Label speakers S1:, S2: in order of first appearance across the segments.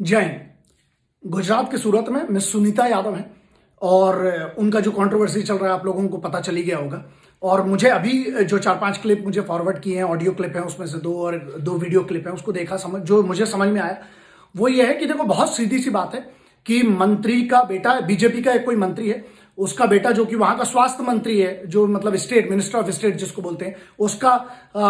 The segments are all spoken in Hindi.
S1: जय हिंद। गुजरात के सूरत में मिस सुनीता यादव हैं और उनका जो कंट्रोवर्सी चल रहा है आप लोगों को पता चल ही गया होगा। और मुझे अभी जो 4-5 क्लिप मुझे फॉरवर्ड किए हैं, ऑडियो क्लिप हैं, उसमें से दो वीडियो क्लिप हैं, उसको देखा, जो मुझे समझ में आया वो ये है कि देखो, बहुत सीधी सी बात है कि मंत्री का बेटा, बीजेपी का एक कोई मंत्री है, उसका बेटा जो कि वहां का स्वास्थ्य मंत्री है, जो मतलब स्टेट मिनिस्टर ऑफ स्टेट जिसको बोलते हैं, उसका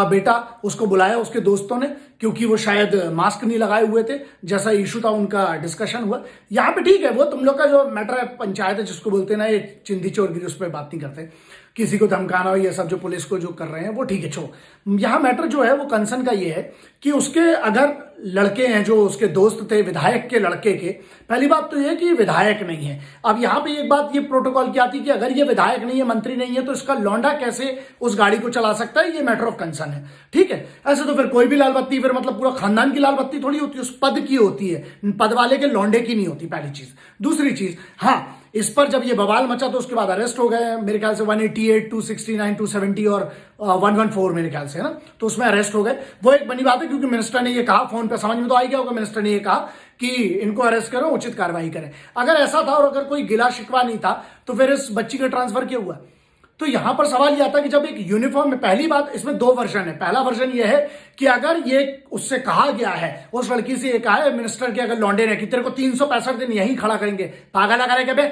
S1: बेटा उसको बुलाया उसके दोस्तों ने, क्योंकि वो शायद मास्क नहीं लगाए हुए थे, जैसा इशू था, उनका डिस्कशन हुआ। यहाँ पे ठीक है, वो तुम लोग का जो मैटर है, पंचायत है जिसको बोलते हैं ना, ये चिंदी चोरगिरी, उस पर बात नहीं करते, किसी को धमकाना हो, ये सब जो पुलिस को जो कर रहे हैं वो ठीक है, छोड़ो। यहाँ मैटर जो है वो कंसर्न का ये है कि उसके अगर लड़के हैं, जो उसके दोस्त थे विधायक के लड़के के, पहली बात तो ये कि विधायक नहीं है। अब यहाँ पे एक बात ये प्रोटोकॉल की आती है कि अगर ये विधायक नहीं है, मंत्री नहीं है, तो इसका लौंडा कैसे उस गाड़ी को चला सकता है, ये मैटर ऑफ कंसर्न है। ठीक है, ऐसे तो फिर कोई भी लाल बत्ती, फिर मतलब पूरा खानदान की लाल बत्ती थोड़ी होती है, उस पद की होती है, पद वाले के लौंडे की नहीं होती, पहली चीज। दूसरी चीज, हाँ, इस पर जब ये बवाल मचा तो उसके बाद अरेस्ट हो गए मेरे ख्याल से 188, 269, 270 और 114 मेरे ख्याल से, है ना, तो उसमें अरेस्ट हो गए। वो एक बनी बात है, क्योंकि मिनिस्टर ने ये कहा, फोन पे समझ में तो आ गया होगा, मिनिस्टर ने ये कहा कि इनको अरेस्ट करो, उचित कार्रवाई करें। अगर ऐसा था और अगर कोई गिला शिकवा नहीं था तो फिर इस बच्ची का ट्रांसफर क्यों हुआ? तो यहां पर सवाल यह आता है कि जब एक यूनिफॉर्म में, पहली बात, इसमें 2 वर्जन है। पहला वर्जन यह है कि अगर ये उससे कहा गया है, उस लड़की से ये कहा है मिनिस्टर के अगर लौंडे ने कि तेरे को 365 दिन यहीं खड़ा करेंगे, पागल लगा रहे बे,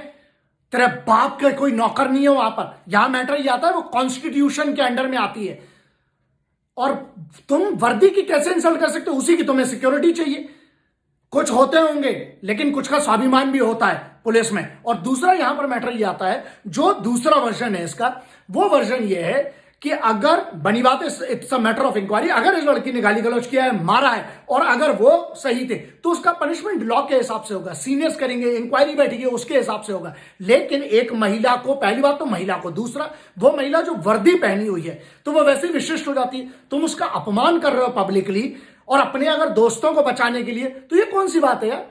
S1: तेरे बाप का कोई नौकर नहीं है वहां पर। यहां मैटर ये आता है वो कॉन्स्टिट्यूशन के अंडर में आती है, और तुम वर्दी की कैसे इंसल्ट कर सकते हो? उसी की तुम्हें सिक्योरिटी चाहिए। कुछ होते होंगे लेकिन कुछ का स्वाभिमान भी होता है पुलिस में। और दूसरा यहां पर मैटर ये आता है, जो दूसरा वर्जन है इसका, वो वर्जन ये है कि अगर बनी बात है, it's a matter of inquiry, अगर इस लड़की ने गाली गलौज किया है, मारा है, और अगर वो सही थे तो उसका पनिशमेंट लॉ के हिसाब से होगा, सीनियर्स करेंगे, इंक्वायरी बैठेगी, उसके हिसाब से होगा। लेकिन एक महिला को, पहली बात तो महिला को, दूसरा वो महिला जो वर्दी पहनी हुई है तो वो वैसे विशिष्ट हो जाती है। तुम उसका अपमान कर रहे हो पब्लिकली और अपने अगर दोस्तों को बचाने के लिए, तो ये कौन सी बात है यार?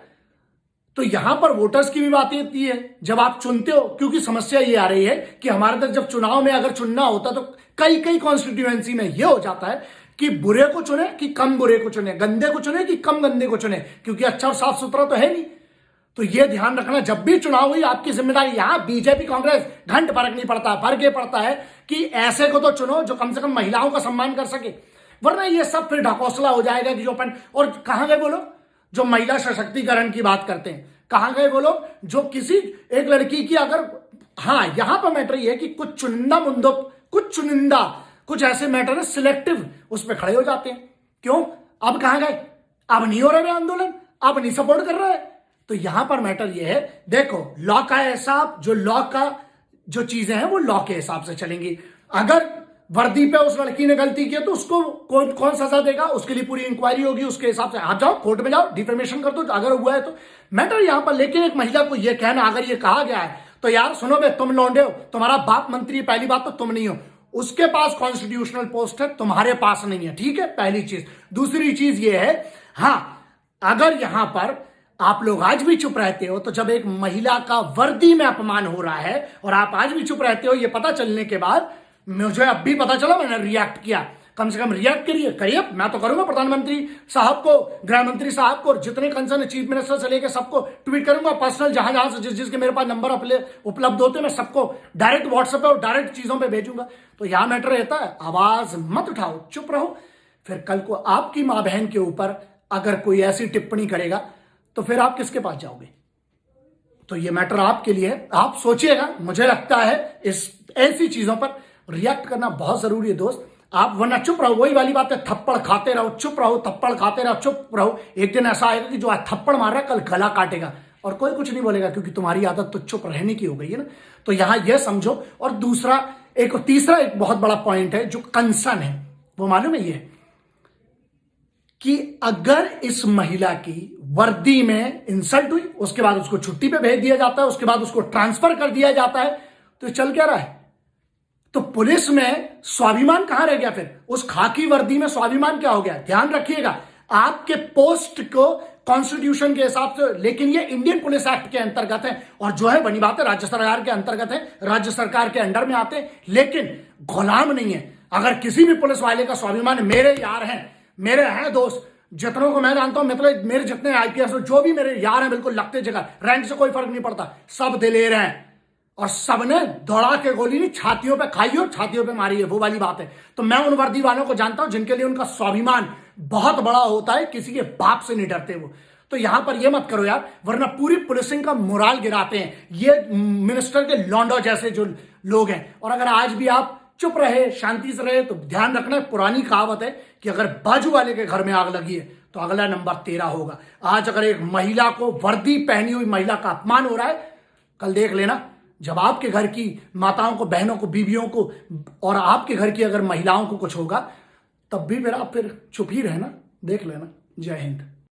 S1: तो यहां पर वोटर्स की भी बात आती है जब आप चुनते हो, क्योंकि समस्या ये आ रही है कि हमारे तक जब चुनाव में अगर चुनना होता तो कई कई कॉन्स्टिट्यूएंसी में ये हो जाता है कि बुरे को चुने कि कम बुरे को चुने, गंदे को चुने कि कम गंदे को चुने, क्योंकि अच्छा और साफ सुथरा तो है नहीं। तो ये ध्यान रखना, जब भी चुनाव हुई आपकी जिम्मेदारी। यहां बीजेपी कांग्रेस घंट फर्क नहीं पड़ता, फर्क ये पड़ता है कि ऐसे को तो चुनो जो कम से कम महिलाओं का सम्मान कर सके, वरना ये सब फिर ढकोसला हो जाएगा कि जो और कहां गए बोलो जो महिला सशक्तिकरण की बात करते हैं, कहां गए बोलो जो किसी एक लड़की की अगर, हाँ, यहां पर मैटर ये है कि कुछ चुनिंदा कुछ ऐसे मैटर है सिलेक्टिव, उस पर खड़े हो जाते हैं। क्यों? अब कहां गए? अब नहीं हो रहे आंदोलन, अब नहीं सपोर्ट कर रहे। तो यहां पर मैटर ये है, देखो, लॉ का हिसाब, जो लॉ का जो चीजें हैं वो लॉ के हिसाब से चलेंगी। अगर वर्दी पे उस लड़की ने गलती की तो उसको कौन सजा देगा, उसके लिए पूरी इंक्वायरी होगी, उसके हिसाब से आप जाओ कोर्ट में, जाओ डिफेमेशन कर दो अगर हुआ है तो। मैटर यहां पर, लेकिन एक महिला को यह कहना, अगर ये कहा गया है तो यार सुनो बे, तुम लौंडे हो, तुम्हारा बाप मंत्री है, पहली बात तो तुम नहीं हो, उसके पास कॉन्स्टिट्यूशनल पोस्ट है, तुम्हारे पास नहीं है। ठीक है, पहली चीज। दूसरी चीज ये है, हाँ, अगर यहां पर आप लोग आज भी चुप रहते हो, तो जब एक महिला का वर्दी में अपमान हो रहा है और आप आज भी चुप रहते हो, ये पता चलने के बाद, मुझे अब भी पता चला, मैंने रिएक्ट किया। कम से कम रिएक्ट करिए, मैं तो करूंगा प्रधानमंत्री साहब को, गृह मंत्री साहब को, जितने कंसर्न चीफ मिनिस्टर से लेकर सबको ट्वीट करूंगा पर्सनल, जहां से जिसके मेरे पास नंबर उपलब्ध होते हैं, मैं सबको डायरेक्ट व्हाट्सएप पे और डायरेक्ट चीजों पे भेजूंगा। तो यहां मैटर रहता है, आवाज मत उठाओ, चुप रहो। फिर कल को आपकी मां बहन के ऊपर अगर कोई ऐसी टिप्पणी करेगा तो फिर आप किसके पास जाओगे? तो ये मैटर आपके लिए है, आप सोचिएगा। मुझे लगता है इस ऐसी चीजों पर रिएक्ट करना बहुत जरूरी है दोस्त। आप वरना चुप रहो, वही वाली बात है, थप्पड़ खाते रहो, चुप रहो, थप्पड़ खाते रहो, चुप रहो। एक दिन ऐसा आएगा कि जो आज थप्पड़ मार रहा है कल गला काटेगा और कोई कुछ नहीं बोलेगा, क्योंकि तुम्हारी आदत तो चुप रहने की हो गई है ना। तो यहां यह समझो। और दूसरा, तीसरा एक बहुत बड़ा पॉइंट है जो कंसर्न है, वो मालूम है ये कि अगर इस महिला की वर्दी में इंसल्ट हुई, उसके बाद उसको छुट्टी पे भेज दिया जाता है, उसके बाद उसको ट्रांसफर कर दिया जाता है, तो चल क्या रहा है? तो पुलिस में स्वाभिमान कहां रह गया? फिर उस खाकी वर्दी में स्वाभिमान क्या हो गया? ध्यान रखिएगा, आपके पोस्ट को कॉन्स्टिट्यूशन के हिसाब से, लेकिन ये इंडियन पुलिस एक्ट के अंतर्गत है, और जो है बनी बात है राज्य सरकार के अंतर्गत है, राज्य सरकार के अंडर में आते हैं, लेकिन गुलाम नहीं है। अगर किसी भी पुलिस वाले का स्वाभिमान, मेरे यार हैं, मेरे हैं दोस्त, जितनों को मैं जानता हूं, मतलब मेरे जितने आईपीएस जो भी मेरे यार हैं, बिल्कुल लगते जगह, रैंक से कोई फर्क नहीं पड़ता, सब दिलेर हैं और सबने दौड़ा के गोली नहीं छातियों पे खाई और छातियों पे मारी है, वो वाली बात है। तो मैं उन वर्दी वालों को जानता हूं जिनके लिए उनका स्वाभिमान बहुत बड़ा होता है, किसी के बाप से नहीं डरते वो। तो यहां पर ये मत करो यार, वरना पूरी पुलिसिंग का मोराल गिराते हैं ये मिनिस्टर के लॉन्डो जैसे जो लोग हैं। और अगर आज भी आप चुप रहे, शांति से रहे, तो ध्यान रखना, पुरानी कहावत है कि अगर बाजू वाले के घर में आग लगी है तो अगला नंबर तेरा होगा। आज अगर एक महिला को, वर्दी पहनी हुई महिला का अपमान हो रहा है, कल देख लेना जब आपके घर की माताओं को, बहनों को, बीवियों को और आपके घर की अगर महिलाओं को कुछ होगा, तब भी फिर आप फिर चुप ही रहना, देख लेना। जय हिंद।